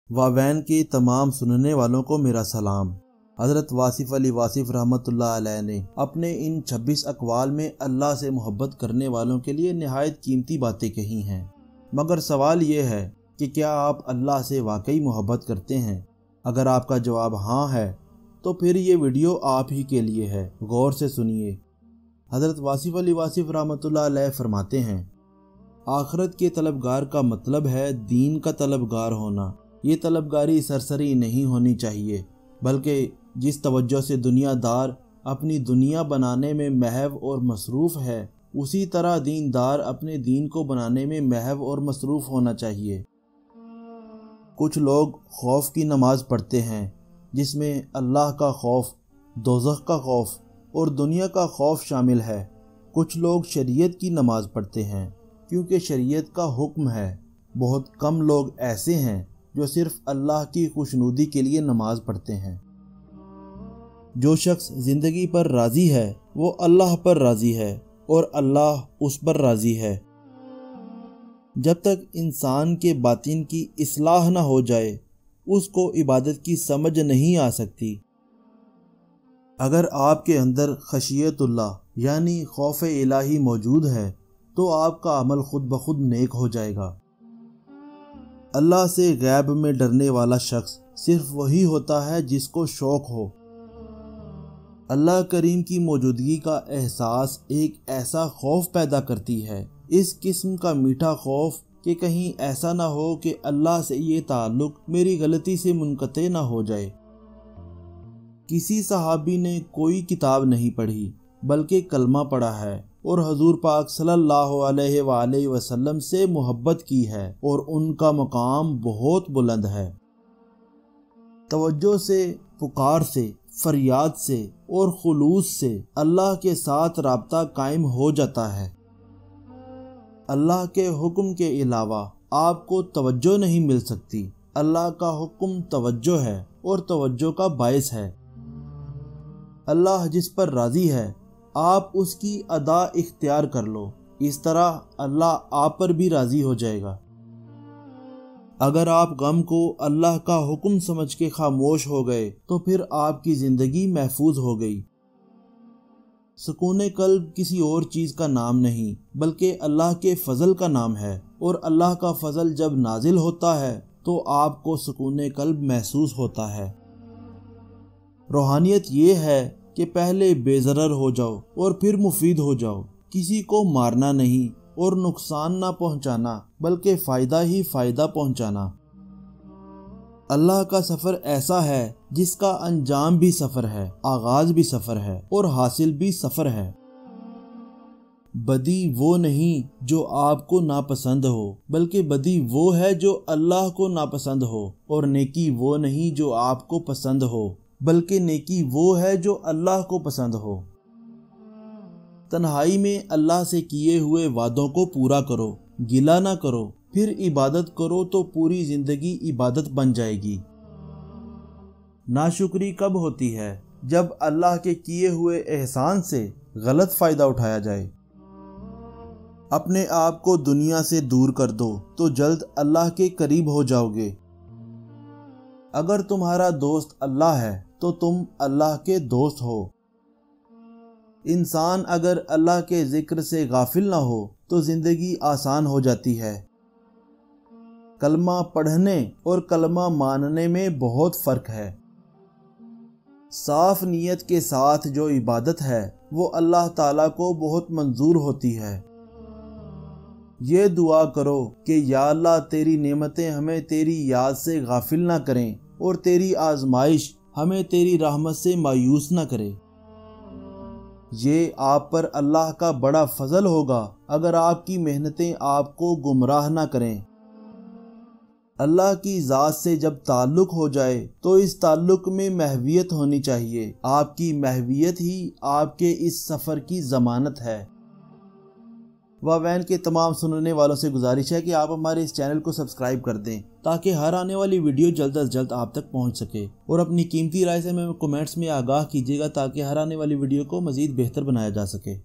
واوین کے تمام سننے والوں کو میرا سلام۔ حضرت واصف علی واصف رحمۃ اللہ علیہ نے اپنے ان 26 اقوال میں اللہ سے محبت کرنے والوں کے لیے نہایت قیمتی باتیں کہی ہیں، مگر سوال یہ ہے کہ کیا آپ اللہ سے واقعی محبت کرتے ہیں؟ اگر آپ کا جواب ہاں ہے تو پھر یہ ویڈیو آپ ہی کے لیے ہے، غور سے سنیے۔ حضرت واصف علی واصف رحمۃ اللہ علیہ فرماتے ہیں، آخرت کے طلبگار کا مطلب ہے دین کا طلبگار ہونا۔ یہ طلبگاری سرسری نہیں ہونی چاہیے، بلکہ جس توجہ سے دنیا دار اپنی دنیا بنانے میں محو اور مصروف ہے، اسی طرح دیندار اپنے دین کو بنانے میں محو اور مصروف ہونا چاہیے۔ کچھ لوگ خوف کی نماز پڑھتے ہیں جس میں اللہ کا خوف، دوزخ کا خوف اور دنیا کا خوف شامل ہے۔ کچھ لوگ شریعت کی نماز پڑھتے ہیں کیونکہ شریعت کا حکم ہے۔ بہت کم لوگ ایسے ہیں جو صرف اللہ کی خوشنودی کے لیے نماز پڑھتے ہیں۔ جو شخص زندگی پر راضی ہے وہ اللہ پر راضی ہے اور اللہ اس پر راضی ہے۔ جب تک انسان کے باطن کی اصلاح نہ ہو جائے اس کو عبادت کی سمجھ نہیں آ سکتی۔ اگر آپ کے اندر خشیت اللہ یعنی خوف الہی موجود ہے تو آپ کا عمل خود بخود نیک ہو جائے گا۔ اللہ سے غیب میں ڈرنے والا شخص صرف وہی ہوتا ہے جس کو شوق ہو۔ اللہ کریم کی موجودگی کا احساس ایک ایسا خوف پیدا کرتی ہے، اس قسم کا میٹھا خوف کہ کہیں ایسا نہ ہو کہ اللہ سے یہ تعلق میری غلطی سے منقطع نہ ہو جائے۔ کسی صحابی نے کوئی کتاب نہیں پڑھی بلکہ کلمہ پڑھا ہے اور حضور پاک صلی اللہ علیہ وآلہ وسلم سے محبت کی ہے اور ان کا مقام بہت بلند ہے۔ توجہ سے، پکار سے، فریاد سے اور خلوص سے اللہ کے ساتھ رابطہ قائم ہو جاتا ہے۔ اللہ کے حکم کے علاوہ آپ کو توجہ نہیں مل سکتی۔ اللہ کا حکم توجہ ہے اور توجہ کا باعث ہے۔ اللہ جس پر راضی ہے آپ اس کی ادا اختیار کر لو، اس طرح اللہ آپ پر بھی راضی ہو جائے گا۔ اگر آپ غم کو اللہ کا حکم سمجھ کے خاموش ہو گئے تو پھر آپ کی زندگی محفوظ ہو گئی۔ سکون قلب کسی اور چیز کا نام نہیں بلکہ اللہ کے فضل کا نام ہے، اور اللہ کا فضل جب نازل ہوتا ہے تو آپ کو سکون قلب محسوس ہوتا ہے۔ روحانیت یہ ہے کہ پہلے بے ضرر ہو جاؤ اور پھر مفید ہو جاؤ۔ کسی کو مارنا نہیں اور نقصان نہ پہنچانا بلکہ فائدہ ہی فائدہ پہنچانا۔ اللہ کا سفر ایسا ہے جس کا انجام بھی سفر ہے، آغاز بھی سفر ہے اور حاصل بھی سفر ہے۔ بدی وہ نہیں جو آپ کو ناپسند ہو بلکہ بدی وہ ہے جو اللہ کو ناپسند ہو، اور نیکی وہ نہیں جو آپ کو پسند ہو بلکہ نیکی وہ ہے جو اللہ کو پسند ہو۔ تنہائی میں اللہ سے کیے ہوئے وعدوں کو پورا کرو، گلہ نہ کرو، پھر عبادت کرو تو پوری زندگی عبادت بن جائے گی۔ ناشکری کب ہوتی ہے؟ جب اللہ کے کیے ہوئے احسان سے غلط فائدہ اٹھایا جائے۔ اپنے آپ کو دنیا سے دور کر دو تو جلد اللہ کے قریب ہو جاؤ گے۔ اگر تمہارا دوست اللہ ہے تو تم اللہ کے دوست ہو۔ انسان اگر اللہ کے ذکر سے غافل نہ ہو تو زندگی آسان ہو جاتی ہے۔ کلمہ پڑھنے اور کلمہ ماننے میں بہت فرق ہے۔ صاف نیت کے ساتھ جو عبادت ہے وہ اللہ تعالیٰ کو بہت منظور ہوتی ہے۔ یہ دعا کرو کہ یا اللہ تیری نعمتیں ہمیں تیری یاد سے غافل نہ کریں اور تیری آزمائش ہمیں تیری رحمت سے مایوس نہ کرے۔ یہ آپ پر اللہ کا بڑا فضل ہوگا اگر آپ کی محنتیں آپ کو گمراہ نہ کریں۔ اللہ کی ذات سے جب تعلق ہو جائے تو اس تعلق میں محویت ہونی چاہیے۔ آپ کی محویت ہی آپ کے اس سفر کی ضمانت ہے۔ واوین کے تمام سننے والوں سے گزارش ہے کہ آپ ہمارے اس چینل کو سبسکرائب کر دیں تاکہ ہر آنے والی ویڈیو جلد از جلد آپ تک پہنچ سکے، اور اپنی قیمتی رائے سے ہمیں کمنٹس میں آگاہ کیجیے گا تاکہ ہر آنے والی ویڈیو کو مزید بہتر بنایا جا سکے۔